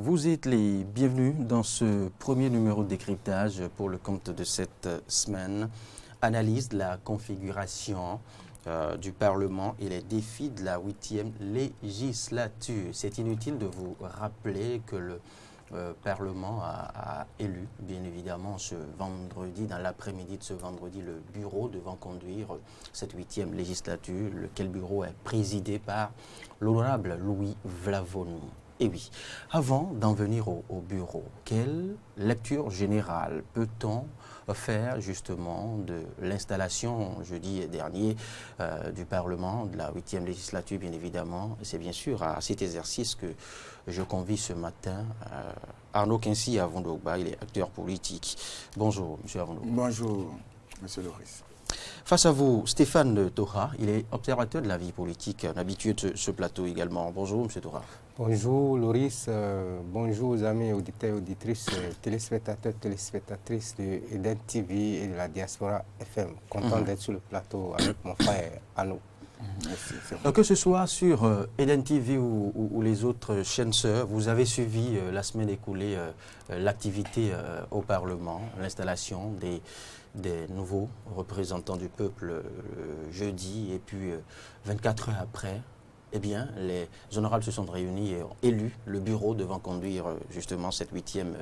Vous êtes les bienvenus dans ce premier numéro de décryptage pour le compte de cette semaine. Analyse de la configuration du Parlement et les défis de la 8e législature. C'est inutile de vous rappeler que le Parlement a élu, bien évidemment, ce vendredi, dans l'après-midi de ce vendredi, le bureau devant conduire cette 8e législature, lequel bureau est présidé par l'honorable Louis Vlavonou. Et oui, avant d'en venir au bureau, quelle lecture générale peut-on faire justement de l'installation jeudi dernier du Parlement, de la 8e législature bien évidemment? C'est bien sûr à cet exercice que je convie ce matin Arnaud Kinsi Avondogba, il est acteur politique. Bonjour, M. Avondogba. Bonjour, M. Loris. Face à vous, Stéphane Toha, il est observateur de la vie politique, un habitué de ce plateau également. Bonjour, M. Toha. Bonjour, Loris. Bonjour aux amis auditeurs, auditrices, téléspectateurs, téléspectatrices de Eden TV et de la Diaspora FM. Content d'être sur le plateau avec mon frère Arnaud. Merci. Que ce soit sur Eden TV ou les autres chaînes sœurs, vous avez suivi la semaine écoulée l'activité au Parlement, l'installation des nouveaux représentants du peuple jeudi, et puis 24 heures après, eh bien, les honorables se sont réunis et ont élu le bureau devant conduire justement cette 8e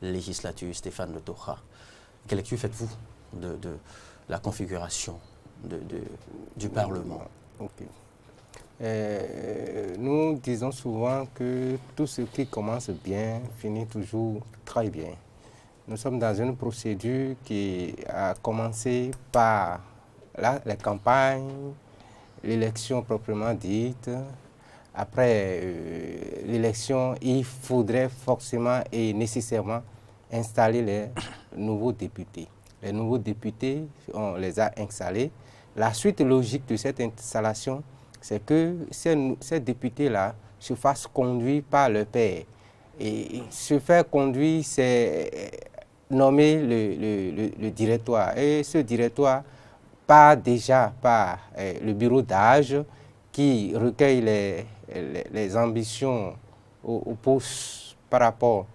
législature. Stéphane Toha, quelle lecture faites-vous de la configuration du Parlement? Nous disons souvent que tout ce qui commence bien finit toujours très bien. Nous sommes dans une procédure qui a commencé par les campagnes, l'élection proprement dite. Après l'élection, il faudrait forcément et nécessairement installer les nouveaux députés. Les nouveaux députés, on les a installés. La suite logique de cette installation, c'est que ces députés-là se fassent conduire par leur père. Et se faire conduire, c'est nommer le directoire. Et ce directoire part déjà par le bureau d'âge qui recueille les ambitions aux postes par rapport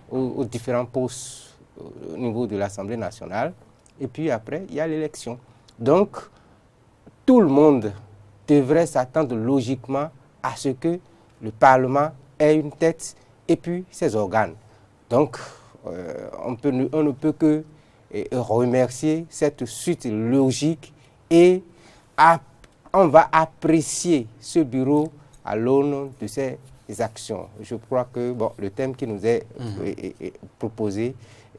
aux différents postes au niveau de l'Assemblée nationale. Et puis après, il y a l'élection. Donc, tout le monde devrait s'attendre logiquement à ce que le Parlement ait une tête et puis ses organes. Donc, on ne peut que remercier cette suite logique et on va apprécier ce bureau à l'aune de ses actions. Je crois que le thème qui nous est proposé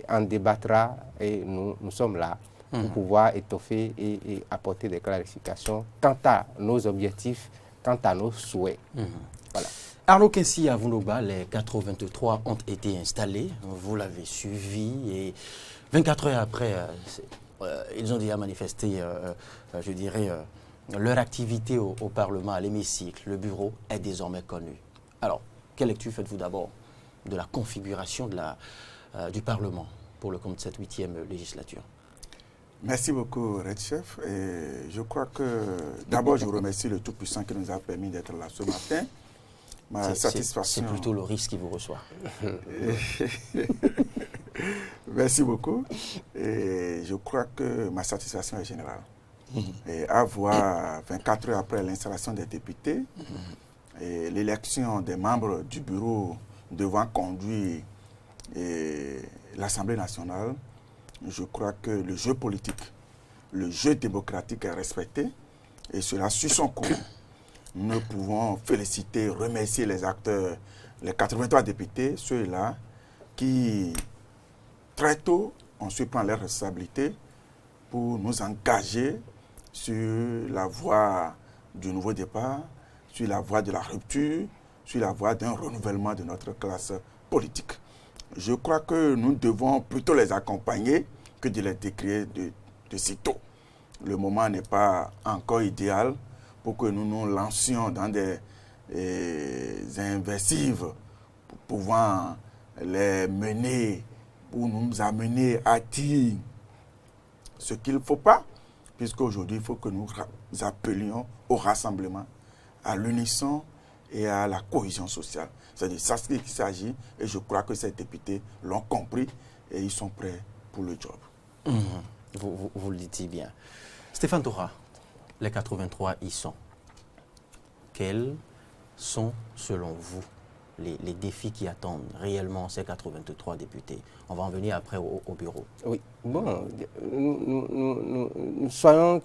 en débattra et nous sommes là pour pouvoir étoffer et apporter des clarifications quant à nos objectifs, quant à nos souhaits. Voilà. Arnaud Kinsi Avondogba, les 423 ont été installés, vous l'avez suivi, et 24 heures après, ils ont déjà manifesté, je dirais, leur activité au Parlement, à l'hémicycle. Le bureau est désormais connu. Alors, quelle lecture faites-vous d'abord de la configuration du Parlement pour le compte de cette 8e législature? Merci beaucoup, Red Chef. Et je crois que, d'abord, je vous remercie le Tout-Puissant qui nous a permis d'être là ce matin. Ma satisfaction... C'est plutôt le risque qui vous reçoit. Merci beaucoup. Et je crois que ma satisfaction est générale. Et à voir 24 heures après l'installation des députés et l'élection des membres du bureau devant conduire l'Assemblée nationale, je crois que le jeu politique, le jeu démocratique est respecté et cela suit son cours. Nous pouvons féliciter, remercier les acteurs, les 83 députés, ceux-là qui, très tôt, ont su prendre leurs responsabilités pour nous engager sur la voie du nouveau départ, sur la voie de la rupture, sur la voie d'un renouvellement de notre classe politique. Je crois que nous devons plutôt les accompagner que de les décrire de sitôt. Le moment n'est pas encore idéal pour que nous nous lancions dans des invectives pouvant les mener ou nous amener à dire ce qu'il ne faut pas, puisqu'aujourd'hui, il faut que nous appelions au rassemblement, à l'unisson et à la cohésion sociale. C'est de ça qu'il s'agit et je crois que ces députés l'ont compris et ils sont prêts pour le job. Vous le dites bien. Stéphane Tora, les 83 y sont. Quels sont, selon vous, les défis qui attendent réellement ces 83 députés? On va en venir après au bureau. Oui, bon, nous soyons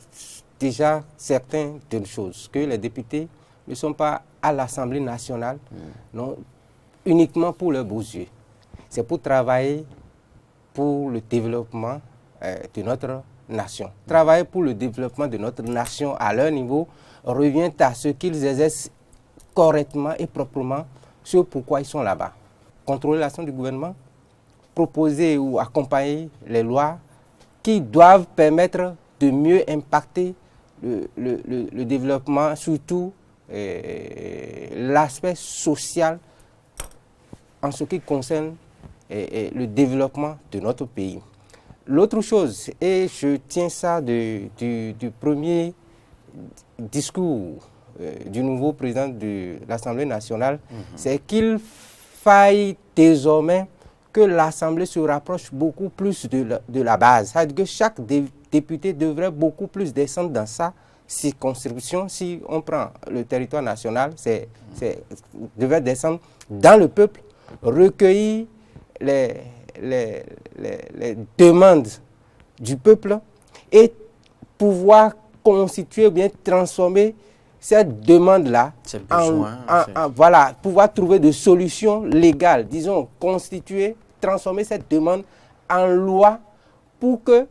déjà certains d'une chose, que les députés ne sont pas à l'Assemblée nationale, non, uniquement pour leurs beaux yeux. C'est pour travailler pour le développement de notre nation. Travailler pour le développement de notre nation à leur niveau revient à ce qu'ils exercent correctement et proprement ce pourquoi ils sont là-bas. Contrôler l'action du gouvernement, proposer ou accompagner les lois qui doivent permettre de mieux impacter le développement, surtout l'aspect social en ce qui concerne le développement de notre pays. L'autre chose, et je tiens ça du premier discours du nouveau président de l'Assemblée nationale, c'est qu'il faille désormais que l'Assemblée se rapproche beaucoup plus de la base. C'est-à-dire que chaque député devrait beaucoup plus descendre dans sa circonscription. Si on prend le territoire national, devrait descendre dans le peuple, recueillir les demandes du peuple et pouvoir constituer ou bien transformer cette demande-là voilà, pouvoir trouver des solutions légales, disons, transformer cette demande en loi pour que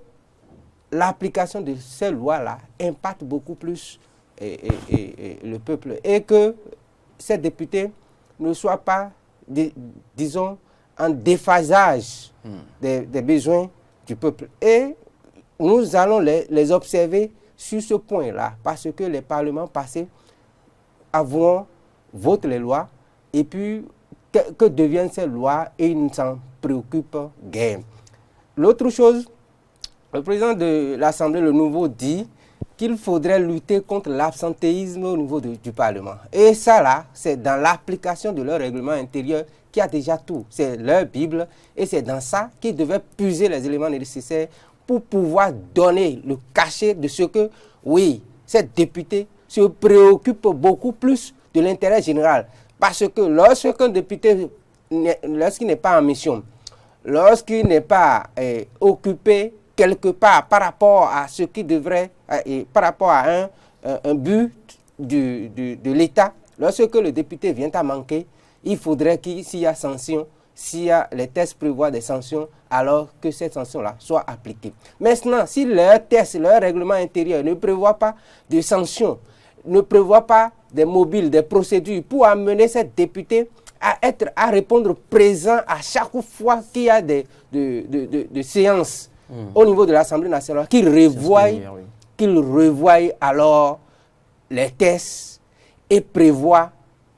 l'application de ces lois-là impacte beaucoup plus le peuple et que ces députés ne soient pas, disons, en déphasage des besoins du peuple. Et nous allons les observer sur ce point-là, parce que les parlements passés votent les lois, et puis que deviennent ces lois, et ils ne s'en préoccupent guère. L'autre chose, le président de l'Assemblée, le nouveau, dit qu'il faudrait lutter contre l'absentéisme au niveau du Parlement. Et ça, là, c'est dans l'application de leur règlement intérieur qui a déjà tout. C'est leur Bible, et c'est dans ça qu'ils devaient puiser les éléments nécessaires pour pouvoir donner le cachet de ce que, oui, ces députés se préoccupent beaucoup plus de l'intérêt général. Parce que lorsqu'un député, lorsqu'il n'est pas en mission, lorsqu'il n'est pas occupé quelque part par rapport à ce qui devrait, par rapport à un but de l'État, lorsque le député vient à manquer, il faudrait s'il y a sanction, les tests prévoient des sanctions, alors que cette sanction-là soit appliquée. Maintenant, si leur test, leur règlement intérieur ne prévoit pas de sanctions, ne prévoit pas des mobiles, des procédures pour amener cette députée à répondre présent à chaque fois qu'il y a des séances au niveau de l'Assemblée nationale, qu'il revoie alors les tests et prévoit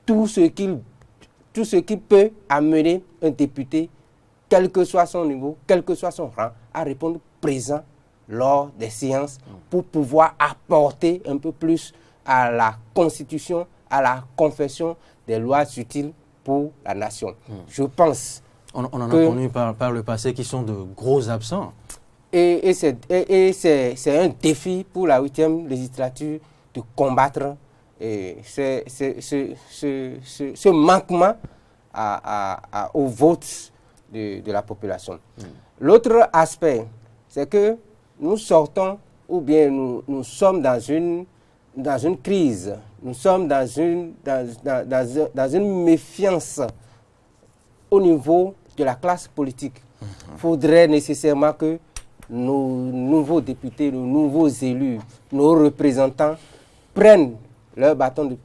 tout ce qui peut amener un député, quel que soit son niveau, quel que soit son rang, à répondre présent lors des séances pour pouvoir apporter un peu plus à la Constitution, à la confection des lois utiles pour la nation. Je pense on en a connu par le passé qui sont de gros absents. Et c'est un défi pour la 8e législature de combattre ce manquement au vote de la population. L'autre aspect, c'est que nous sortons, ou bien nous sommes dans une crise, nous sommes dans une méfiance au niveau de la classe politique. Il faudrait nécessairement que nos nouveaux députés, nos nouveaux élus, nos représentants prennent leur bâton de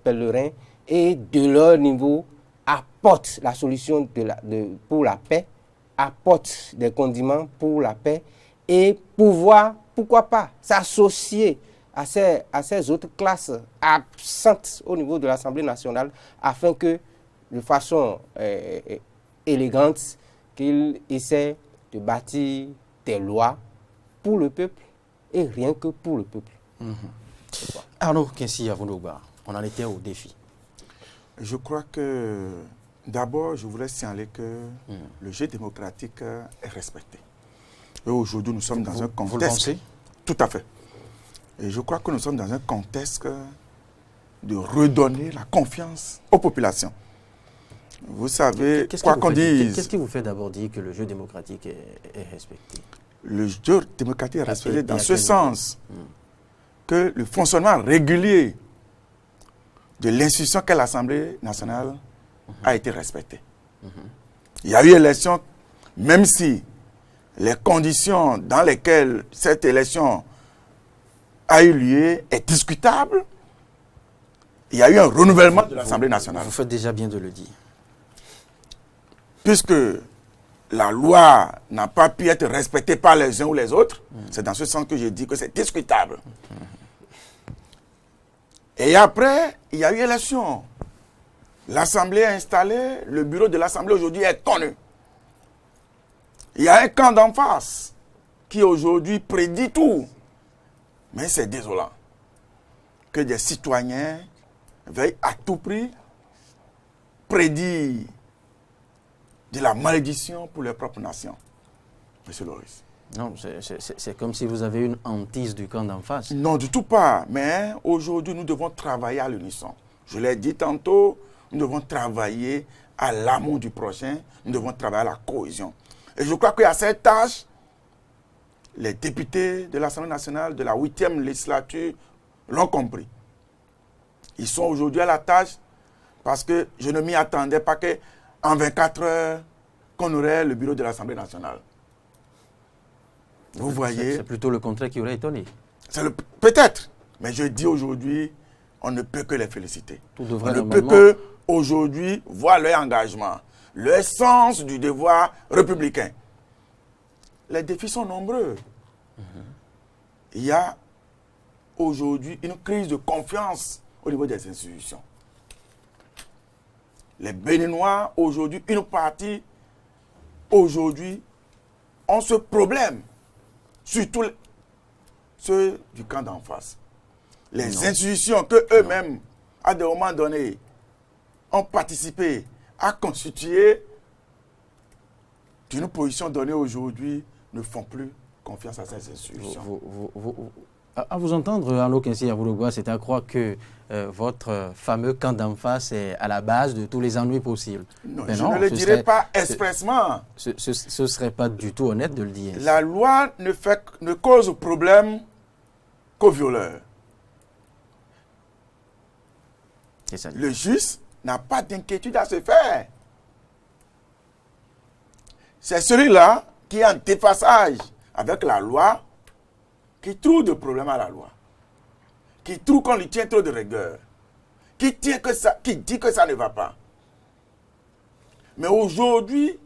pèlerin et de leur niveau apportent la solution pour la paix, apportent des condiments pour la paix et pouvoir, pourquoi pas, s'associer à ces autres classes absentes au niveau de l'Assemblée nationale afin que, de façon élégante, qu'ils essaient de bâtir des lois pour le peuple et rien que pour le peuple. Arnaud Kinsi Avonogba, on en était au défi. Je crois que D'abord, je voudrais signaler que le jeu démocratique est respecté. Et aujourd'hui, nous sommes dans un contexte... Vous le pensez? Tout à fait. Et je crois que nous sommes dans un contexte de redonner la confiance aux populations. Vous savez, quoi qu'on dise... Qu'est-ce qui vous fait d'abord dire que le jeu démocratique est respecté? Le jeu démocratique est respecté dans ce sens que le fonctionnement régulier de l'institution qu'est l'Assemblée nationale a été respecté. Il y a eu élection, même si les conditions dans lesquelles cette élection a eu lieu est discutable, il y a eu un renouvellement de l'Assemblée nationale. Vous faites déjà bien de le dire. Puisque la loi n'a pas pu être respectée par les uns ou les autres, c'est dans ce sens que je dis que c'est discutable. Et après, il y a eu élection. L'Assemblée est installée, le bureau de l'Assemblée aujourd'hui est connu. Il y a un camp d'en face qui aujourd'hui prédit tout. Mais c'est désolant que des citoyens veuillent à tout prix prédire de la malédiction pour leur propre nation. Monsieur Loris. Non, c'est comme si vous avez une hantise du camp d'en face. Non, du tout pas. Mais aujourd'hui, nous devons travailler à l'unisson. Je l'ai dit tantôt, nous devons travailler à l'amour du prochain, nous devons travailler à la cohésion. Et je crois qu'à cette tâche, les députés de l'Assemblée nationale de la 8e législature l'ont compris. Ils sont aujourd'hui à la tâche parce que je ne m'y attendais pas qu'en 24 heures, qu'on aurait le bureau de l'Assemblée nationale. Vous voyez. C'est plutôt le contraire qui aurait étonné. Peut-être. Mais je dis aujourd'hui, on ne peut que les féliciter. On ne peut que aujourd'hui voir leur engagement, leur sens du devoir républicain. Les défis sont nombreux. Il y a aujourd'hui une crise de confiance au niveau des institutions. Les Béninois, aujourd'hui, une partie, aujourd'hui, ont ce problème. Surtout ceux du camp d'en face. Les institutions que eux-mêmes, à des moments donnés, ont participé à constituer d'une position donnée aujourd'hui, ne font plus confiance à ces institutions. À vous entendre, Arnaud Kinsi-Yavurugwa, c'est à croire que votre fameux camp d'en face est à la base de tous les ennuis possibles. Non, je ne le dirai pas expressement. Ce ne serait pas du tout honnête de le dire. La loi ne cause problème qu'aux violeurs. Le juge n'a pas d'inquiétude à se faire. C'est celui-là qui est en déphasage avec la loi qui trouve de problèmes à la loi, qui trouve qu'on lui tient trop de rigueur, qui dit que ça ne va pas. Mais aujourd'hui,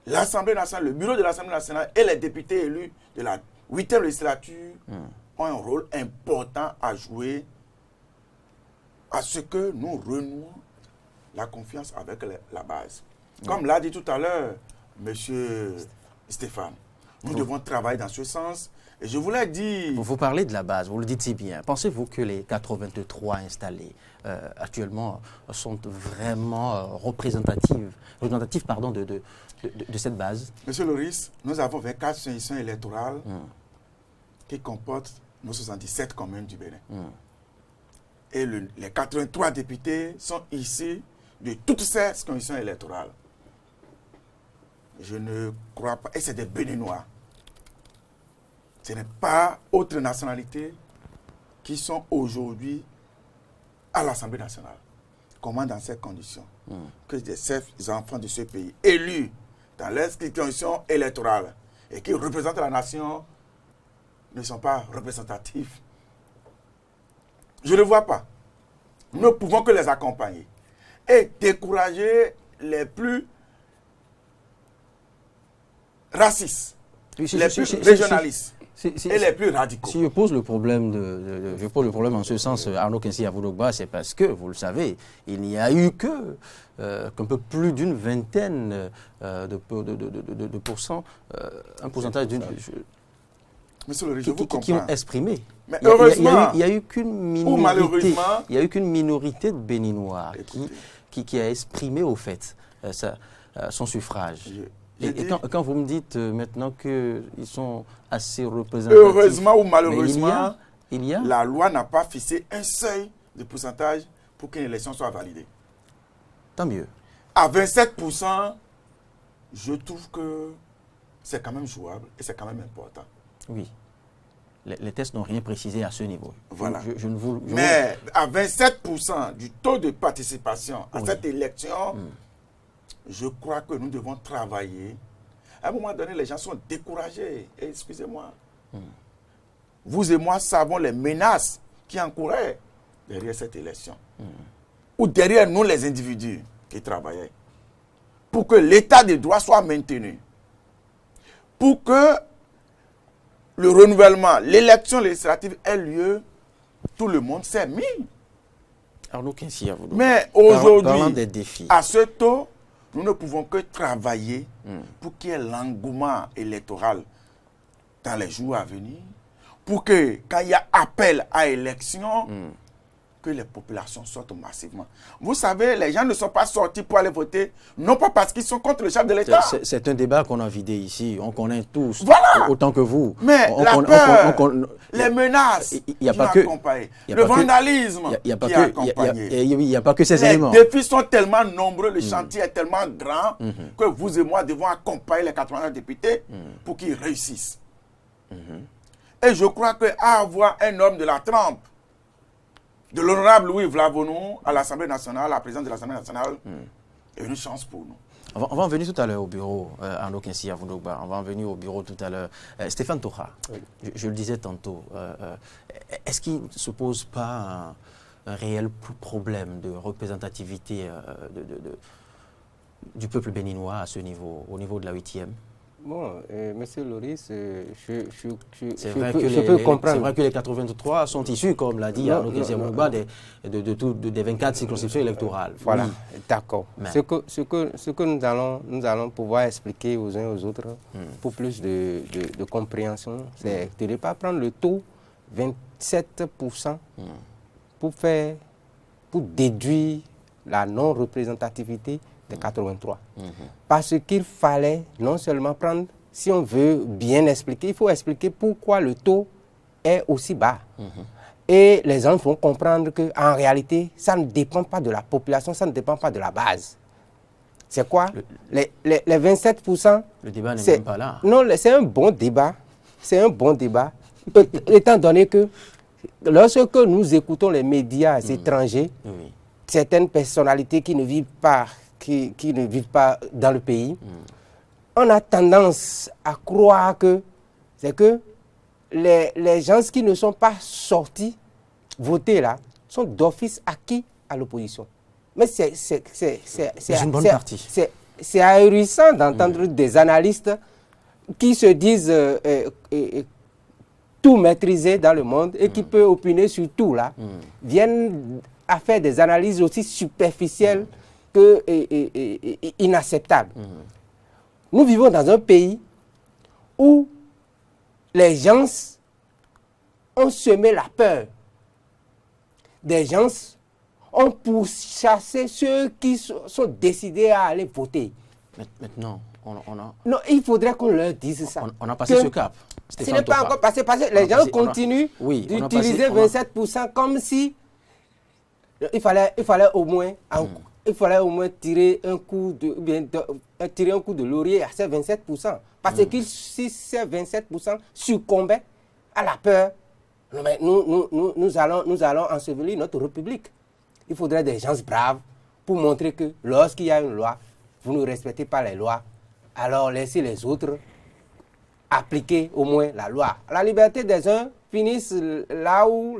l'Assemblée nationale, le bureau de l'Assemblée nationale et les députés élus de la 8e législature ont un rôle important à jouer à ce que nous renouons la confiance avec la base. Comme l'a dit tout à l'heure M. Stéphane, nous devons travailler dans ce sens. Et je voulais dire... Vous parlez de la base, vous le dites si bien. Pensez-vous que les 83 installés actuellement sont vraiment représentatifs de cette base? Monsieur Loris, nous avons 24 institutions électorales qui comportent nos 77 communes du Bénin. Et les 83 députés sont issus de toutes ces institutions électorales. Je ne crois pas... Et c'est des Béninois. Ce n'est pas autre nationalité qui sont aujourd'hui à l'Assemblée nationale. Comment dans ces conditions que ces enfants de ce pays, élus dans l'institution électorale et qui représentent la nation, ne sont pas représentatifs? Je ne vois pas. Nous ne pouvons que les accompagner et décourager les plus racistes, les plus régionalistes. Et les plus radicaux. Si je pose le problème, je pose le problème en ce sens, Arnaud Kinsi-Yavurugwa, c'est parce que, vous le savez, il n'y a eu qu'un peu plus d'une vingtaine de pourcents, un pourcentage d'une... Monsieur le je vous comprends. Qui ont exprimé. Mais heureusement, il n'y a eu qu'une minorité, malheureusement, il y a eu qu'une minorité de Béninois qui a exprimé au fait son suffrage. Quand vous me dites maintenant qu'ils sont assez représentatifs... Heureusement ou malheureusement, la loi n'a pas fixé un seuil de pourcentage pour qu'une élection soit validée. Tant mieux. À 27%, je trouve que c'est quand même jouable et c'est quand même important. Oui. Les tests n'ont rien précisé à ce niveau. Voilà. Mais à 27% du taux de participation à cette élection, je crois que nous devons travailler. À un moment donné, les gens sont découragés. Excusez-moi. Vous et moi savons les menaces qui encouraient derrière cette élection. Ou derrière nous, les individus qui travaillaient. Pour que l'état de droit soit maintenu. Pour que le renouvellement, l'élection législative ait lieu, tout le monde s'est mis. Arnaud Kinsi, à vous. Mais aujourd'hui, à ce taux, nous ne pouvons que travailler pour qu'il y ait l'engouement électoral dans les jours à venir, pour que, quand il y a appel à élection, que les populations sortent massivement. Vous savez, les gens ne sont pas sortis pour aller voter, non pas parce qu'ils sont contre le chef de l'État. C'est un débat qu'on a vidé ici, on connaît tous, voilà, autant que vous. Mais la peur, les menaces qui ont accompagné, le vandalisme qui a accompagné. Il n'y a pas que ces éléments. Les défis sont tellement nombreux, le chantier est tellement grand que vous et moi devons accompagner les 89 députés pour qu'ils réussissent. Et je crois qu'avoir un homme de la trempe, de l'honorable Louis Vlavonou à l'Assemblée nationale, à la présidente de l'Assemblée nationale, est une chance pour nous. On va en venir tout à l'heure au bureau, Arnaud Kinsi Avundogba. On va en venir au bureau tout à l'heure. Stéphane Toha, je le disais tantôt, est-ce qu'il ne se pose pas un réel problème de représentativité du peuple béninois à ce niveau, au niveau de la 8e? Bon, monsieur Loris, je peux comprendre. C'est vrai que les 83 sont issus, comme l'a dit Arnaud Kinsi Avundogba, des 24 circonscriptions électorales. Voilà, oui. D'accord. Ce que nous allons pouvoir expliquer aux uns et aux autres pour plus de compréhension, c'est de ne pas prendre le taux 27% pour déduire la non-représentativité des 83. Parce qu'il fallait non seulement prendre, si on veut bien expliquer, il faut expliquer pourquoi le taux est aussi bas. Et les gens vont comprendre qu'en réalité, ça ne dépend pas de la population, ça ne dépend pas de la base. C'est quoi les 27%. Le débat n'est même pas là. Non, c'est un bon débat. C'est un bon débat. Étant donné que lorsque nous écoutons les médias étrangers, certaines personnalités qui ne vivent pas dans le pays, on a tendance à croire que c'est que les gens qui ne sont pas sortis voter là sont d'office acquis à l'opposition. Mais c'est une bonne partie. C'est ahurissant d'entendre des analystes qui se disent tout maîtriser dans le monde et qui peuvent opiner sur tout là, viennent à faire des analyses aussi superficielles que inacceptables. Nous vivons dans un pays où les gens ont semé la peur. Des gens ont pourchassé ceux qui sont décidés à aller voter. Maintenant, on a... Non, il faudrait qu'on leur dise ça. On a passé ce cap. Ce n'est pas encore passé parce que les gens continuent d'utiliser 27% comme si il fallait au moins tirer un coup de laurier à ces 27%. Parce que si ces 27% succombaient à la peur, nous allons ensevelir notre République. Il faudrait des gens braves pour montrer que lorsqu'il y a une loi, vous ne respectez pas les lois, alors laissez les autres appliquer au moins la loi. La liberté des uns finisse là où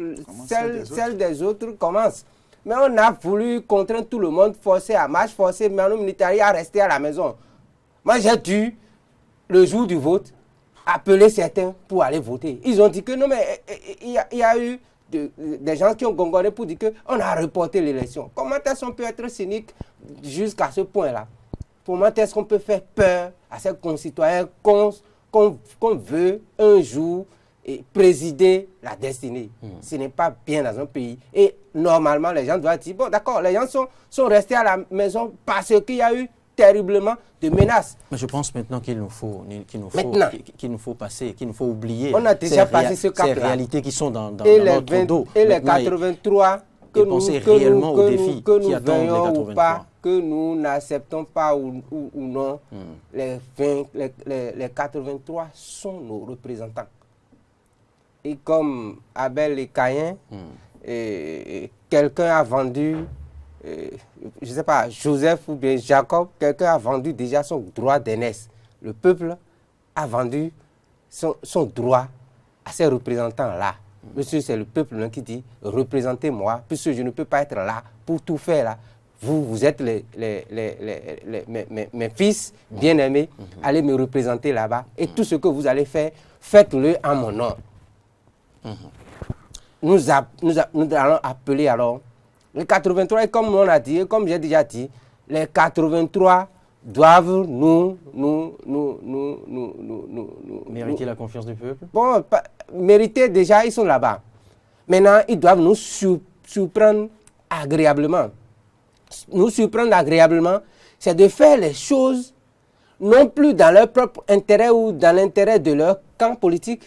celle des autres commence. Mais on a voulu contraindre tout le monde, forcer à marche, forcer Manu Militari à rester à la maison. Moi, j'ai dû, le jour du vote, appeler certains pour aller voter. Ils ont dit que non, mais il y a eu des gens qui ont gongonné pour dire qu'on a reporté l'élection. Comment est-ce qu'on peut être cynique jusqu'à ce point-là? Comment est-ce qu'on peut faire peur à ces concitoyens qu'on veut un jour présider la destinée. Ce n'est pas bien dans un pays. Et normalement, les gens doivent dire, bon d'accord, les gens sont restés à la maison parce qu'il y a eu terriblement de menaces. Mais je pense maintenant qu'il nous faut passer, qu'il nous faut oublier. On a déjà passé ce cap-là. Ces réalités qui sont dans notre dos. Et les 83 que nous veillons ou pas, que nous n'acceptons pas ou non, les 83 sont nos représentants. Et comme Abel et Caïn, quelqu'un a vendu, je ne sais pas, Joseph ou bien Jacob, quelqu'un a vendu déjà son droit d'aînesse. Le peuple a vendu son droit à ces représentants-là. Monsieur, c'est le peuple qui dit, représentez-moi, puisque je ne peux pas être là pour tout faire là. Vous êtes mes fils bien-aimés, allez me représenter là-bas. Et tout ce que vous allez faire, faites-le en mon nom. Nous allons appeler alors les 83, et comme on a dit, et comme j'ai déjà dit, les 83 doivent mériter la confiance du peuple. Bon, mériter déjà, ils sont là-bas. Maintenant, ils doivent nous surprendre agréablement. Nous surprendre agréablement, c'est de faire les choses non plus dans leur propre intérêt ou dans l'intérêt de leur camp politique,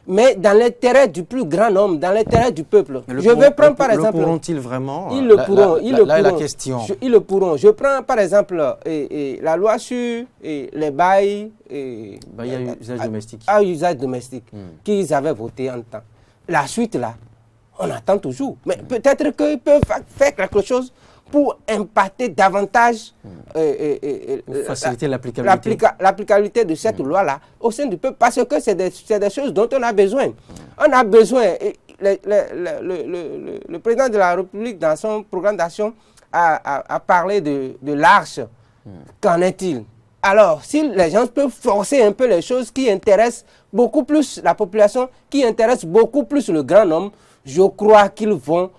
mais dans l'intérêt du plus grand nombre, dans l'intérêt du peuple. Je vais prendre par exemple... Le pourront-ils vraiment? Ils le pourront. Là est la question. Ils le pourront. Je prends par exemple la loi sur les bails... bail à usage domestique. À usage domestique, qu'ils avaient voté en temps. La suite là, on attend toujours. Mais peut-être qu'ils peuvent faire quelque chose pour impacter davantage faciliter l'applicabilité de cette loi-là au sein du peuple, parce que c'est des choses dont on a besoin. On a besoin, le président de la République, dans son programme d'action, a parlé de l'arche. Qu'en est-il? Alors, si les gens peuvent forcer un peu les choses qui intéressent beaucoup plus la population, qui intéressent beaucoup plus le grand nombre, je crois qu'ils vont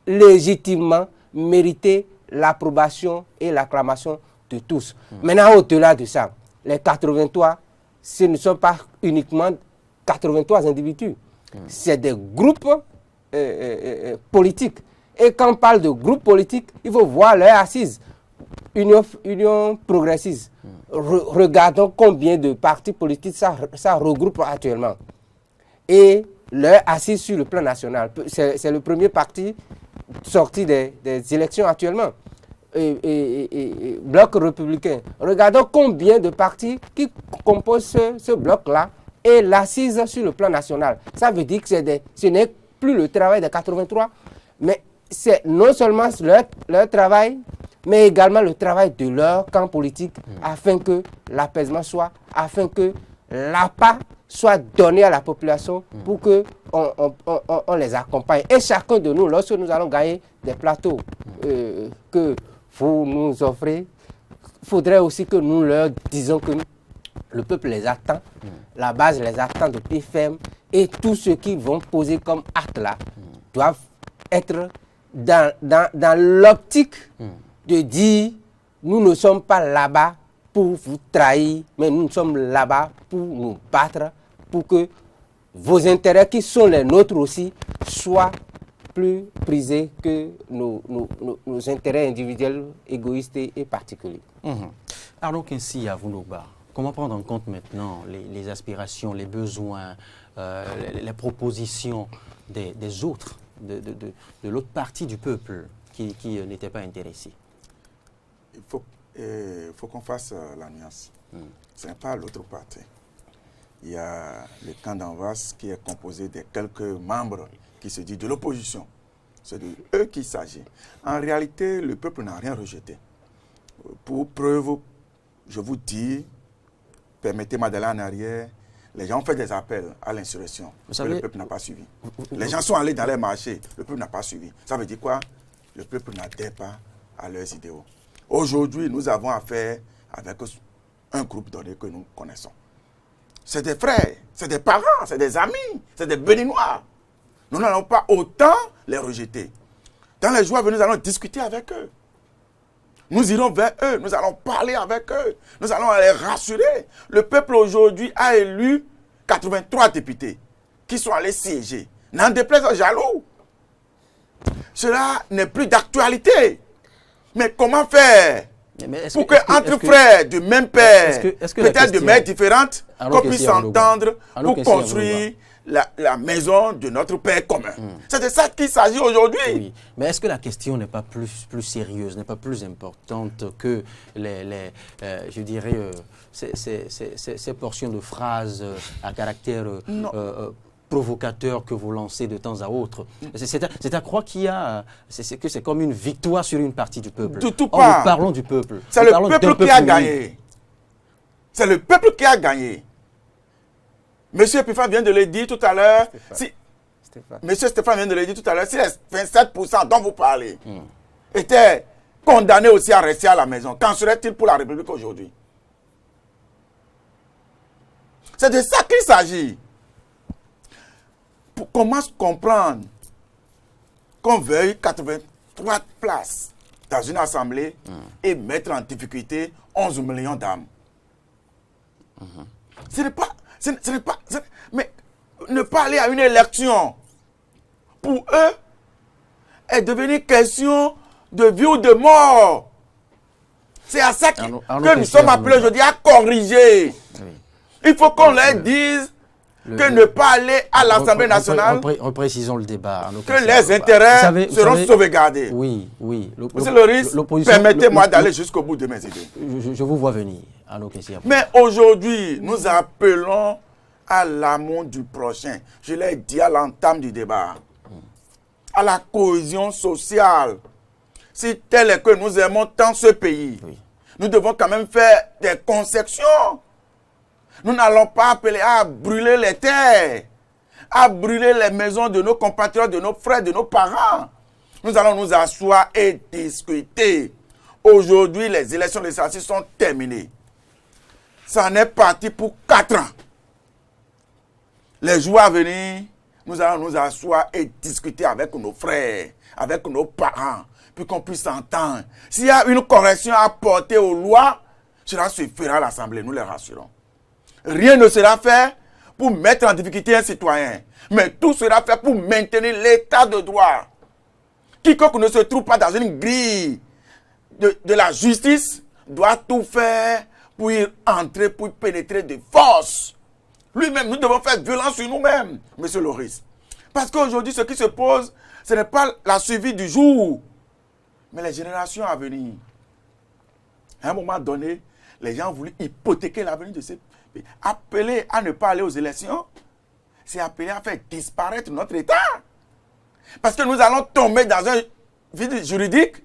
légitimement mériter l'approbation et l'acclamation de tous. Maintenant, au-delà de ça, les 83, ce ne sont pas uniquement 83 individus. C'est des groupes politiques. Et quand on parle de groupes politiques, il faut voir leur assise. Union progressiste. Regardons combien de partis politiques ça regroupe actuellement. Et leur assise sur le plan national. C'est le premier parti sorti des élections actuellement. Et bloc républicain. Regardons combien de partis qui composent ce bloc-là et l'assise sur le plan national. Ça veut dire que ce n'est plus le travail des 83, mais c'est non seulement leur travail, mais également le travail de leur camp politique, afin que l'apaisement soit, afin que l'appât soit donné à la population pour que on les accompagne. Et chacun de nous, lorsque nous allons gagner des plateaux que vous nous offrez, il faudrait aussi que nous leur disions que le peuple les attend, la base les attend de pied ferme, et tous ceux qui vont poser comme acte là doivent être dans l'optique de dire, nous ne sommes pas là-bas pour vous trahir, mais nous sommes là-bas pour nous battre, pour que vos intérêts qui sont les nôtres aussi soient plus prisés que nos intérêts individuels, égoïstes et particuliers. Arnaud Kinsi à Vunogba, comment prendre en compte maintenant les aspirations, les besoins, les propositions des autres, de l'autre partie du peuple qui n'était pas intéressé? Il faut qu'on fasse la nuance. Ce n'est pas l'autre partie. Il y a le camp d'en face qui est composé de quelques membres qui se disent de l'opposition. C'est de eux qu'il s'agit. En réalité, le peuple n'a rien rejeté. Pour preuve, je vous dis, permettez-moi d'aller en arrière, les gens ont fait des appels à l'insurrection, mais le peuple n'a pas suivi. Les gens sont allés dans les marchés, le peuple n'a pas suivi. Ça veut dire quoi? Le peuple n'adhère pas à leurs idéaux. Aujourd'hui, nous avons affaire avec un groupe donné que nous connaissons. C'est des frères, c'est des parents, c'est des amis, c'est des béninois. Nous n'allons pas autant les rejeter. Dans les jours à venir, nous allons discuter avec eux. Nous irons vers eux, nous allons parler avec eux, nous allons les rassurer. Le peuple aujourd'hui a élu 83 députés. qui sont allés siéger, n'en déplaise aux jaloux. Cela n'est plus d'actualité. Mais comment faire pour qu'entre frères du même père, peut-être de mères différentes, qu'on puisse s'entendre pour construire la maison de notre Père commun. C'est de ça qu'il s'agit aujourd'hui. Oui. Mais est-ce que la question n'est pas plus sérieuse, n'est pas plus importante que je dirais, ces portions de phrases à caractère provocateur que vous lancez de temps à autre? C'est à croire qu'il y a, que c'est comme une victoire sur une partie du peuple. Du tout Or, pas. nous parlons du peuple. C'est le peuple qui a gagné. C'est le peuple qui a gagné. Monsieur Epiphan vient de le dire tout à l'heure. Monsieur Stéphane vient de le dire tout à l'heure. Si les 27% dont vous parlez étaient condamnés aussi à rester à la maison, qu'en serait-il pour la République aujourd'hui? C'est de ça qu'il s'agit. Comment comprendre qu'on veuille 83 places dans une assemblée et mettre en difficulté 11 millions d'âmes? Ce n'est pas... mais ne pas aller à une élection, pour eux, est devenu question de vie ou de mort. C'est à ça que nous sommes appelés aujourd'hui à corriger. Oui. Il faut qu'on leur dise que ne pas aller à l'Assemblée nationale, reprécisons le débat. Que les intérêts seront sauvegardés. Oui, oui. Monsieur Loris, permettez-moi d'aller jusqu'au bout de mes idées. Je vous vois venir. Mais aujourd'hui, nous appelons à l'amour du prochain. Je l'ai dit à l'entame du débat. À la cohésion sociale. Si tel est que nous aimons tant ce pays, nous devons quand même faire des concessions. Nous n'allons pas appeler à brûler les terres, à brûler les maisons de nos compatriotes, de nos frères, de nos parents. Nous allons nous asseoir et discuter. Aujourd'hui, les élections législatives sont terminées. Ça en est parti pour 4 ans. Les jours à venir, nous allons nous asseoir et discuter avec nos frères, avec nos parents, puis qu'on puisse s'entendre. S'il y a une correction à apporter aux lois, cela se fera à l'Assemblée, nous les rassurons. Rien ne sera fait pour mettre en difficulté un citoyen, mais tout sera fait pour maintenir l'état de droit. Quiconque ne se trouve pas dans une grille de la justice doit tout faire pour y entrer, pour y pénétrer de force. Lui-même, nous devons faire violence sur nous-mêmes, monsieur Loris. Parce qu'aujourd'hui, ce qui se pose, ce n'est pas la survie du jour, mais les générations à venir. À un moment donné, les gens ont voulu hypothéquer l'avenir de ces pays. Appeler à ne pas aller aux élections, c'est appeler à faire disparaître notre État. Parce que nous allons tomber dans un vide juridique,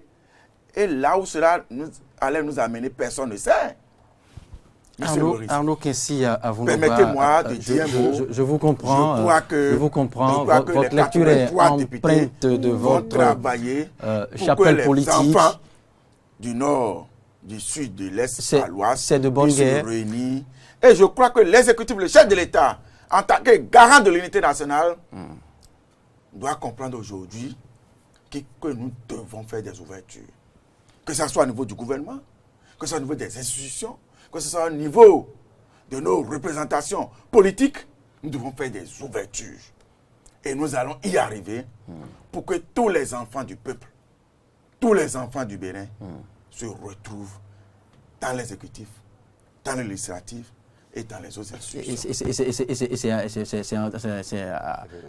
et là où cela allait nous amener, personne ne sait. Arnaud Kessi, permettez-moi de dire un mot. Je vous comprends. Je vous comprends. Votre lecture est empreinte de votre chapelle politique. Les enfants du nord, du sud, de l'est, à l'ouest, c'est de bonne guerre. Réunis. Et je crois que l'exécutif, le chef de l'État, en tant que garant de l'unité nationale, doit comprendre aujourd'hui que nous devons faire des ouvertures. Que ce soit au niveau du gouvernement, que ce soit au niveau des institutions, que ce soit au niveau de nos représentations politiques, nous devons faire des ouvertures. Et nous allons y arriver pour que tous les enfants du peuple, tous les enfants du Bénin se retrouvent dans l'exécutif, dans le législatif et dans les autres institutions. Et c'est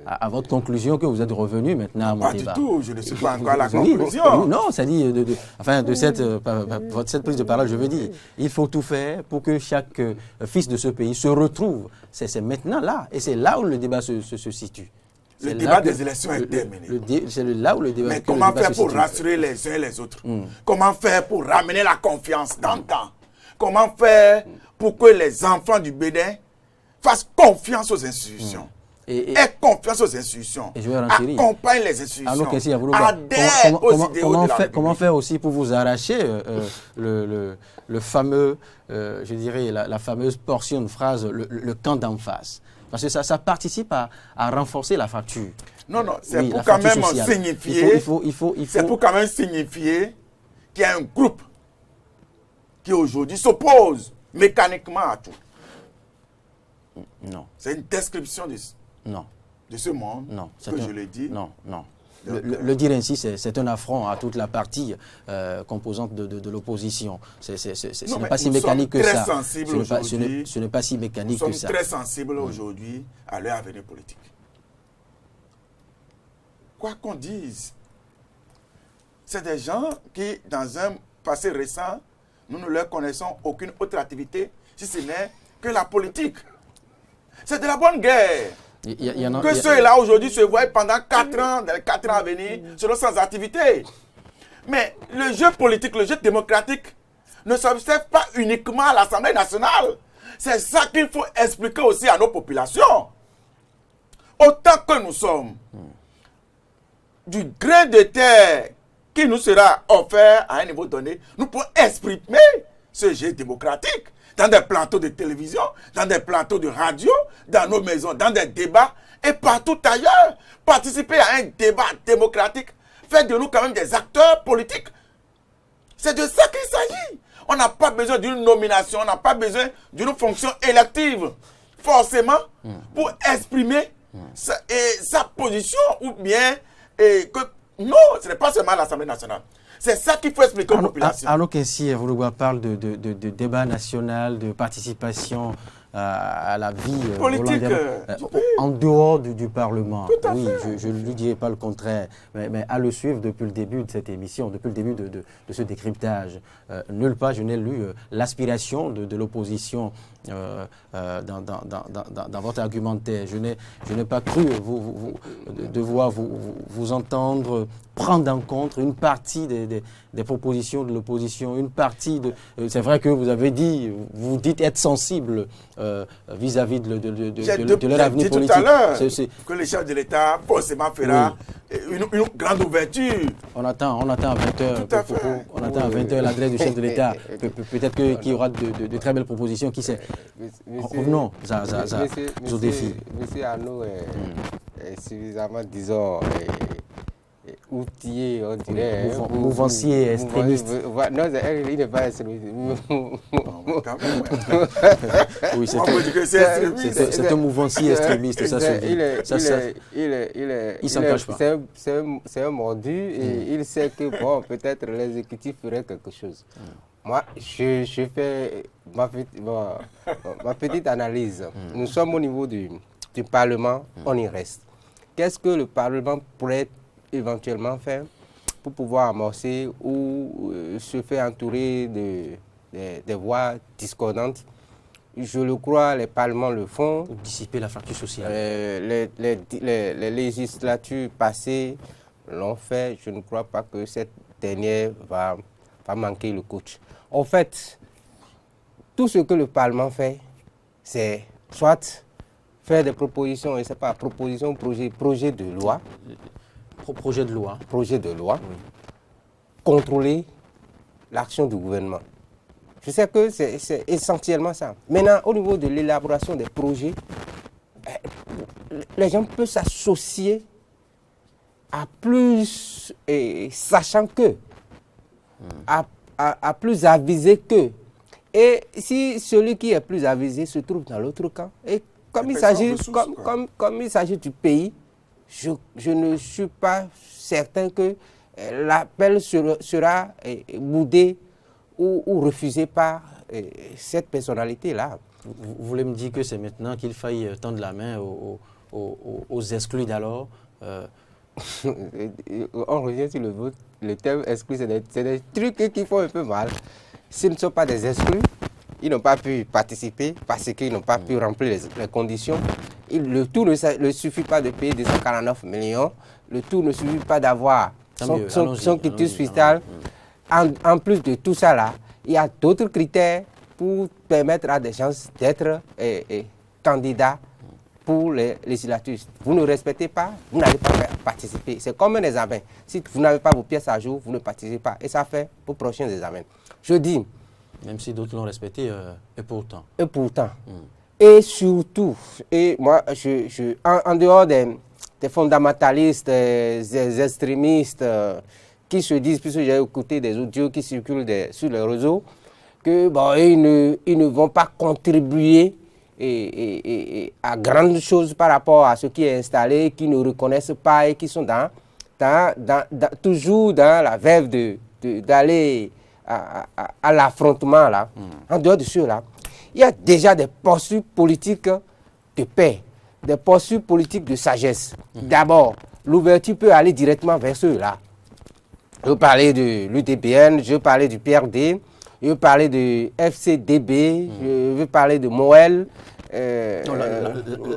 à votre conclusion que vous êtes revenu maintenant à mon débat. Pas du tout, je ne suis pas encore à la conclusion. Non, ça dit, de cette prise de parole, je veux dire, il faut tout faire pour que chaque fils de ce pays se retrouve. C'est maintenant là, et c'est là où le débat se situe. Le débat des élections est terminé. C'est là où le débat. Mais comment faire pour rassurer les uns et les autres? Comment faire pour ramener la confiance dans le temps? Comment faire pour que les enfants du Bénin fassent confiance aux institutions? Aient confiance aux institutions. Accompagnent les institutions. Adhèrent aux idéaux de la République. Comment faire aussi pour vous arracher le fameux, je dirais, la fameuse portion de phrase, le camp d'en face? Parce que ça participe à renforcer la fracture. Non, c'est pour quand même signifier. C'est pour quand même signifier qu'il y a un groupe qui aujourd'hui s'oppose mécaniquement à tout. Non. C'est une description de... Non. de ce monde Non, que je l'ai dit. Non. Donc, Le dire ainsi, c'est un affront à toute la partie composante de l'opposition. Ce n'est pas si mécanique que ça. Ce n'est pas si mécanique que ça. Nous sommes très sensibles aujourd'hui à leur avenir politique. Quoi qu'on dise, c'est des gens qui, dans un passé récent, nous ne leur connaissons aucune autre activité, si ce n'est que la politique. C'est de la bonne guerre. Ceux-là aujourd'hui se voient pendant 4 ans, dans les 4 ans à venir, seront sans activité. Mais le jeu politique, le jeu démocratique ne s'observe pas uniquement à l'Assemblée nationale. C'est ça qu'il faut expliquer aussi à nos populations. Autant que nous sommes du gré de terre qui nous sera offert à un niveau donné, nous pouvons exprimer ce jeu démocratique dans des plateaux de télévision, dans des plateaux de radio, dans nos maisons, dans des débats et partout ailleurs. Participer à un débat démocratique fait de nous quand même des acteurs politiques. C'est de ça qu'il s'agit. On n'a pas besoin d'une nomination, on n'a pas besoin d'une fonction élective, forcément, pour exprimer sa position ou bien que non, ce n'est pas seulement l'Assemblée nationale. C'est ça qu'il faut expliquer aux populations. Arnaud Kessié, vous parle de débat national, de participation à la vie politique en dehors du Parlement. Oui, je ne lui dirai pas le contraire, mais à le suivre depuis le début de cette émission, depuis le début de ce décryptage, nulle part je n'ai lu l'aspiration de l'opposition dans votre argumentaire. Je n'ai pas cru devoir vous entendre prendre en compte une partie des propositions de l'opposition, une partie de... C'est vrai que vous avez dit, vous dites être sensible vis-à-vis de leur avenir politique. Tout à l'heure que le chef de l'État forcément fera une grande ouverture. On attend à 20h. On attend à 20h l'adresse du chef de l'État. Peut-être qu'il y aura de très belles propositions. Qui sait? Revenons au défi. Monsieur Arnaud est suffisamment, disons, outillé, on dirait. Mouvancier, extrémiste. Non, il n'est pas extrémiste. Oui, c'est un mouvancier extrémiste, ça se dit. Il s'en cache pas. C'est un mordu et il sait que, bon, peut-être l'exécutif ferait quelque chose. Moi, je fais ma petite analyse. Nous sommes au niveau du Parlement, on y reste. Qu'est-ce que le Parlement pourrait éventuellement faire pour pouvoir amorcer ou se faire entourer des voix discordantes? Je le crois, les parlements le font. Pour dissiper la fracture sociale. Les législatures passées l'ont fait. Je ne crois pas que cette dernière va manquer le coach. En fait, tout ce que le Parlement fait, c'est soit faire des propositions, je ne sais pas, propositions, projet de loi. Projet de loi. Projet de loi. Oui. Contrôler l'action du gouvernement. Je sais que c'est essentiellement ça. Maintenant, au niveau de l'élaboration des projets, les gens peuvent s'associer à plus, sachant que, à plus avisé que. Et si celui qui est plus avisé se trouve dans l'autre camp, et comme il s'agit du pays, je ne suis pas certain que l'appel sera boudé ou refusé par cette personnalité-là. Vous voulez me dire que c'est maintenant qu'il faille tendre la main aux exclus d'alors On revient sur le terme exclu, c'est des trucs qui font un peu mal. S'ils ne sont pas des exclus, ils n'ont pas pu participer parce qu'ils n'ont pas pu remplir les conditions. Le tout ne suffit pas de payer 249 millions. Le tout ne suffit pas d'avoir son quitus fiscal. En plus de tout ça, là, il y a d'autres critères pour permettre à des gens d'être candidats pour les législatures. Vous ne respectez pas, vous n'allez pas participer. C'est comme un examen. Si vous n'avez pas vos pièces à jour, vous ne participez pas. Et ça fait vos prochains examens. Je dis... Même si d'autres l'ont respecté, et pourtant. Et pourtant. Et surtout, et moi, en dehors des fondamentalistes, des extrémistes qui se disent, puisque j'ai écouté des audios qui circulent sur les réseaux, que bon, ils ne vont pas contribuer à grandes choses par rapport à ce qui est installé, qui ne reconnaissent pas et qui sont toujours dans la verve d'aller à l'affrontement là. En dehors de cela, il y a déjà des postures politiques de paix, des postures politiques de sagesse. D'abord, l'ouverture peut aller directement vers ceux-là. Je veux parler de l'UDPN, je veux parler du PRD, je veux parler de FCDB, je veux parler de MOEL.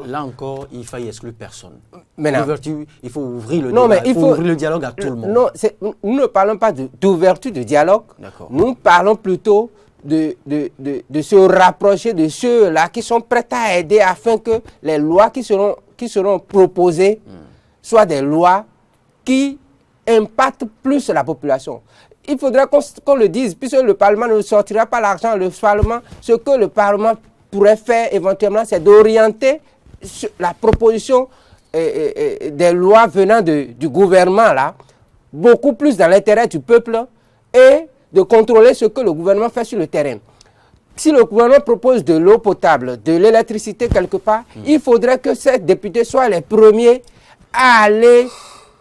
Là encore, il faille exclure personne. L'ouverture, il faut ouvrir le débat, il faut ouvrir le dialogue à tout le monde. Non, nous ne parlons pas d'ouverture de dialogue. Nous parlons plutôt de se rapprocher de ceux-là qui sont prêts à aider afin que les lois qui seront proposées soient des lois qui impactent plus la population. Il faudrait qu'on le dise, puisque le Parlement ne sortira pas l'argent. Ce que le Parlement pourrait faire éventuellement, c'est d'orienter la proposition des lois venant du gouvernement, là, beaucoup plus dans l'intérêt du peuple et de contrôler ce que le gouvernement fait sur le terrain. Si le gouvernement propose de l'eau potable, de l'électricité quelque part, il faudrait que ces députés soient les premiers à aller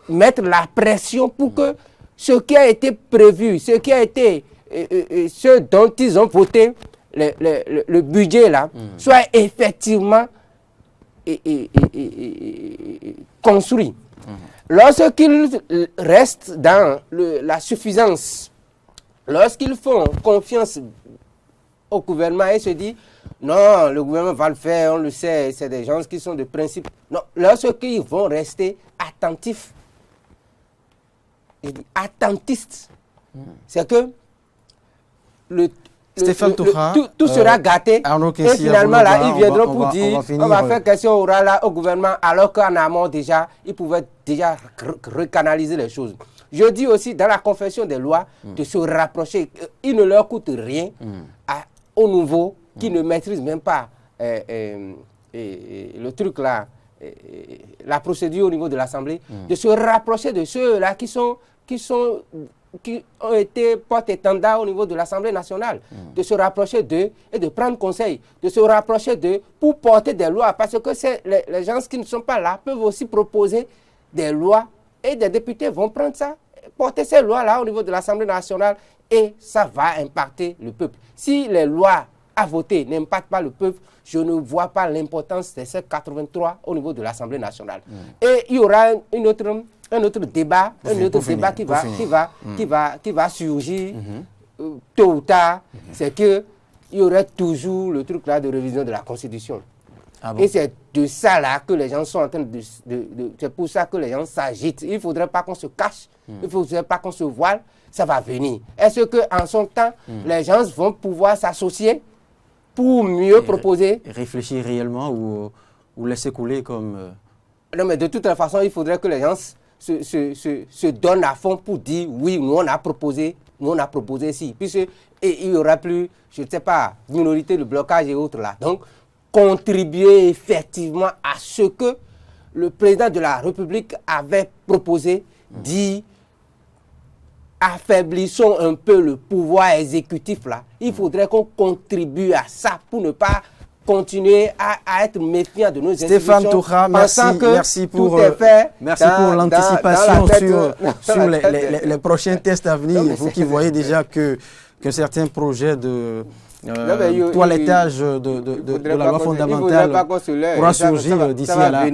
mettre la pression pour que ce qui a été prévu, ce dont ils ont voté, le budget là, soit effectivement construit. Lorsqu'ils restent dans la suffisance, lorsqu'ils font confiance au gouvernement et se disent non, le gouvernement va le faire, on le sait, c'est des gens qui sont de principe. Non, lorsqu'ils vont rester attentifs, attentistes, c'est que tout sera gâté et finalement là ils viendront pour dire on va faire question orale là au gouvernement alors qu'en amont déjà ils pouvaient déjà recanaliser les choses. Je dis aussi dans la confection des lois de se rapprocher, il ne leur coûte rien aux nouveaux qui ne maîtrisent même pas le truc là, la procédure au niveau de l'Assemblée, de se rapprocher de ceux là qui ont été porte-étendard au niveau de l'Assemblée nationale, de se rapprocher d'eux et de prendre conseil, de se rapprocher d'eux pour porter des lois, parce que les gens qui ne sont pas là peuvent aussi proposer des lois et des députés vont prendre ça, porter ces lois-là au niveau de l'Assemblée nationale et ça va impacter le peuple. Si les lois à voter n'impactent pas le peuple, je ne vois pas l'importance de ces 83 au niveau de l'Assemblée nationale. Et il y aura un autre débat, qui va surgir tôt ou tard, c'est qu'il y aurait toujours le truc là de révision de la Constitution. Ah bon? Et c'est de ça là que les gens sont en train c'est pour ça que les gens s'agitent. Il ne faudrait pas qu'on se cache, il ne faudrait pas qu'on se voile, ça va venir. Est-ce qu'en son temps, les gens vont pouvoir s'associer pour mieux proposer? Réfléchir réellement ou laisser couler comme... Non, mais de toute façon, il faudrait que les gens se donnent à fond pour dire oui, nous on a proposé ici. Puisque il n'y aura plus, je ne sais pas, minorité, le blocage et autres là. Donc, contribuer effectivement à ce que le président de la République avait proposé, dit affaiblissons un peu le pouvoir exécutif là. Il faudrait qu'on contribue à ça pour ne pas continuer à être méfiant de nos institutions. Stéphane Toura, merci pour l'anticipation sur les prochains tests à venir. Vous qui voyez déjà que certains projets de toilettage de la loi fondamentale pourra surgir d'ici à là.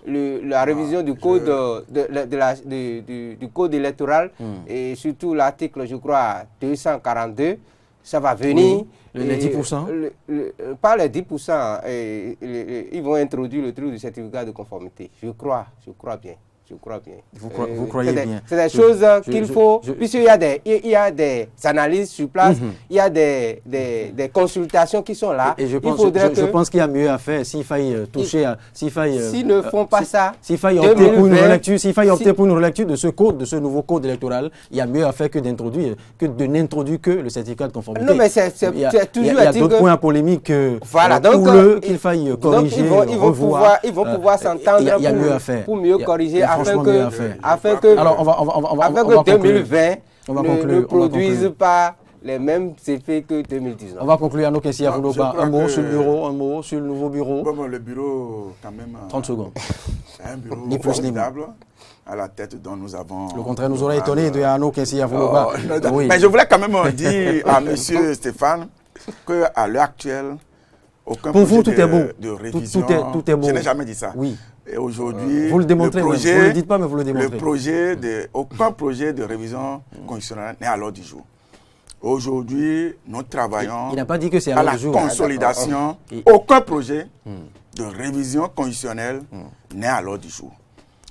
La révision du code du code électoral et surtout l'article, je crois, 242, ça va venir. Oui. Les 10%? Pas les 10%. Ils vont introduire le truc du certificat de conformité. Je crois bien. Vous croyez bien? C'est des choses qu'il faut, puisqu'il y a des analyses sur place, il y a des consultations qui sont là. Et je pense qu'il y a mieux à faire s'il faille toucher à... S'ils ne font pas ça, s'il faille opter pour une relecture de ce code, de ce nouveau code électoral, il y a mieux à faire que de n'introduire que le certificat de conformité. Non, mais c'est toujours... Il y a d'autres points polémiques qu'il faille corriger, revoir. Ils vont pouvoir s'entendre pour mieux corriger. Afin que 2020 ne produise pas les mêmes effets que 2019. On va conclure à nos questions. Un mot sur le bureau, un mot sur le nouveau bureau. Bon, le bureau, quand même. 30 secondes. C'est un bureau Ni plus ni moins. formidable à la tête dont nous avons. Le contraire nous aurait étonné de Arnaud Kessia-Voloba. Oui. Mais je voulais quand même dire à M. Stéphane qu'à l'heure actuelle, aucun pour vous, projet tout est beau. de révision. Tout est beau. Je n'ai jamais dit ça. Oui. Et aujourd'hui, vous le démontrez, vous ne le dites pas, mais vous le démontrez. Aucun projet de révision constitutionnelle n'est à l'ordre du jour. Aujourd'hui, nous travaillons il n'a pas dit que c'est à la consolidation. Aucun projet de révision constitutionnelle n'est à l'ordre du jour.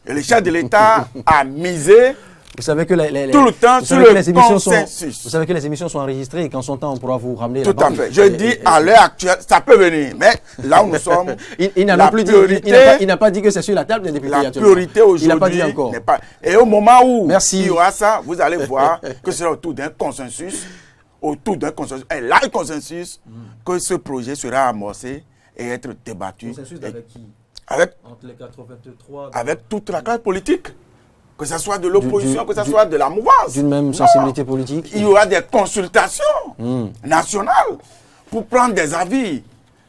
Et le chef de l'État a misé vous savez que tout le temps sur le consensus. Vous savez que les émissions sont enregistrées et qu'en son temps, on pourra vous ramener tout à fait. Je dis à l'heure actuelle, ça peut venir. Mais là où nous sommes, il n'a pas dit que c'est sur la table des députés. La priorité aujourd'hui n'est pas. Et au moment où il y aura ça, vous allez voir que c'est autour d'un consensus. Et là, le consensus, que ce projet sera amorcé et être débattu. Consensus avec qui? Entre les 83. Avec toute la classe politique. Que ce soit de l'opposition, que ce soit de la mouvance. D'une même sensibilité politique. Il y aura des consultations nationales pour prendre des avis.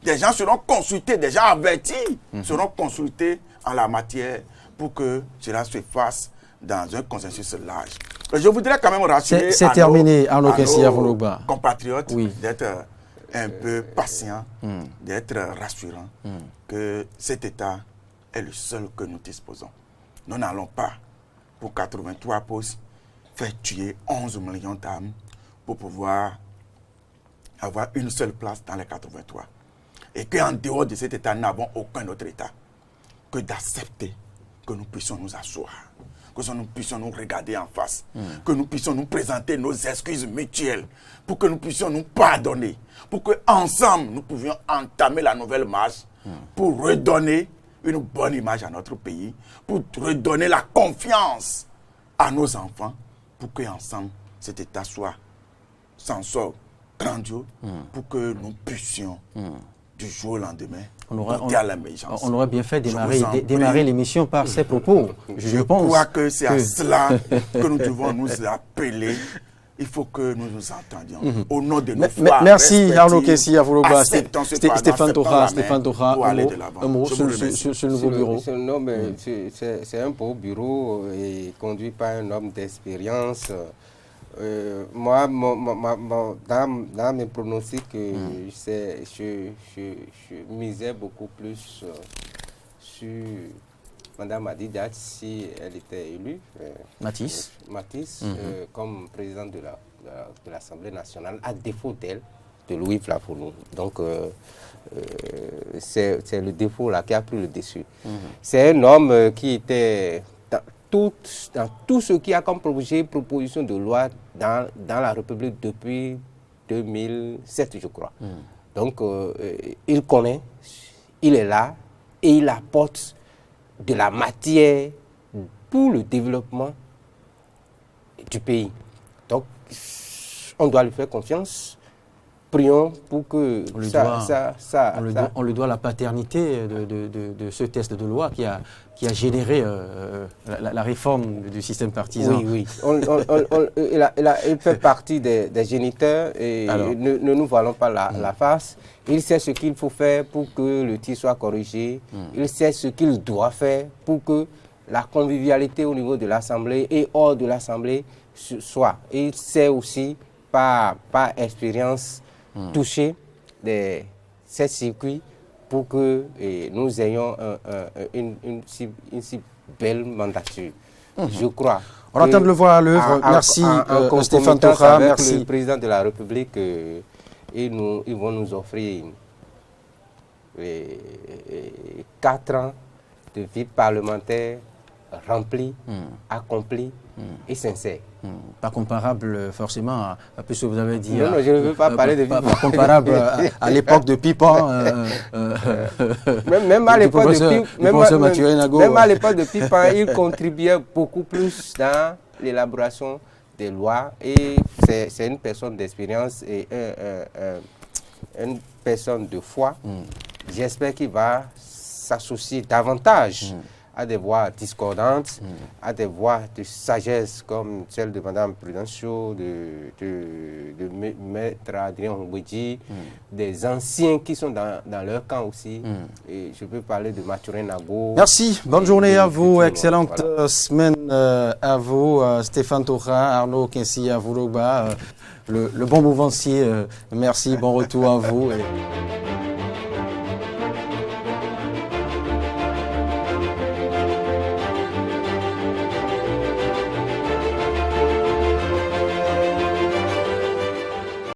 Des gens seront consultés, des gens avertis seront consultés en la matière pour que cela se fasse dans un consensus large. Je voudrais quand même rassurer nos compatriotes d'être un peu patients, d'être rassurants que cet État est le seul que nous disposons. Nous n'allons pas pour 83 postes, faire tuer 11 millions d'âmes pour pouvoir avoir une seule place dans les 83. Et qu'en dehors de cet État, nous n'avons aucun autre État que d'accepter que nous puissions nous asseoir, que nous puissions nous regarder en face, que nous puissions nous présenter nos excuses mutuelles, pour que nous puissions nous pardonner, pour qu'ensemble nous pouvions entamer la nouvelle marche pour redonner une bonne image à notre pays, pour redonner la confiance à nos enfants, pour qu'ensemble, cet État s'en sorte grandiose, pour que nous puissions, du jour au lendemain, monter à l'émergence. On aurait bien fait démarrer l'émission par ces propos. Je crois que c'est à cela que nous devons nous appeler. Il faut que nous nous entendions au nom de nos foi. Merci Arnaud Kessia-Voloba. Stéphane Tora, un mot sur le nouveau bureau. C'est un beau bureau et conduit par un homme d'expérience. Moi, dans mes pronostics, je misais beaucoup plus sur Mme Adidat si elle était élue. Mathis, comme présidente de l'Assemblée nationale, à défaut d'elle, de Louis Flafounou. Donc, c'est le défaut là qui a pris le dessus. C'est un homme qui était dans tout ce qui a comme proposition de loi dans la République depuis 2007, je crois. Donc, il connaît, il est là et il apporte de la matière pour le développement du pays. Donc, on doit lui faire confiance. Prions pour que on lui doit la paternité de ce test de loi qui a généré la réforme du système partisan. Oui. Il fait partie des géniteurs et ne nous voilons pas la face. Il sait ce qu'il faut faire pour que le tir soit corrigé. Il sait ce qu'il doit faire pour que la convivialité au niveau de l'Assemblée et hors de l'Assemblée soit. Et il sait aussi, par expérience, toucher ces circuits pour que nous ayons une si belle mandature. Je crois. On attend de le voir à l'œuvre. Merci Stéphane Tora. Merci. Le président de la République, ils vont nous offrir 4 ans de vie parlementaire remplie, accomplie et sincère. Pas comparable forcément à ce que vous avez dit. Non, je ne veux pas parler de Pipan. Pas comparable à l'époque de Pipan. Même à l'époque de Pipan, il contribuait beaucoup plus dans l'élaboration des lois et c'est une personne d'expérience et une personne de foi. J'espère qu'il va s'associer davantage à des voix discordantes, à des voix de sagesse comme celle de Mme Prudencio, de Maître Adrien Ngwedji, des anciens qui sont dans leur camp aussi. Et je peux parler de Mathurin Nago. Merci, bonne journée à vous, excellente semaine à vous, Stéphane Tora, Arnaud Kinsi, à vous, le bon mouvancier, merci, bon retour à vous.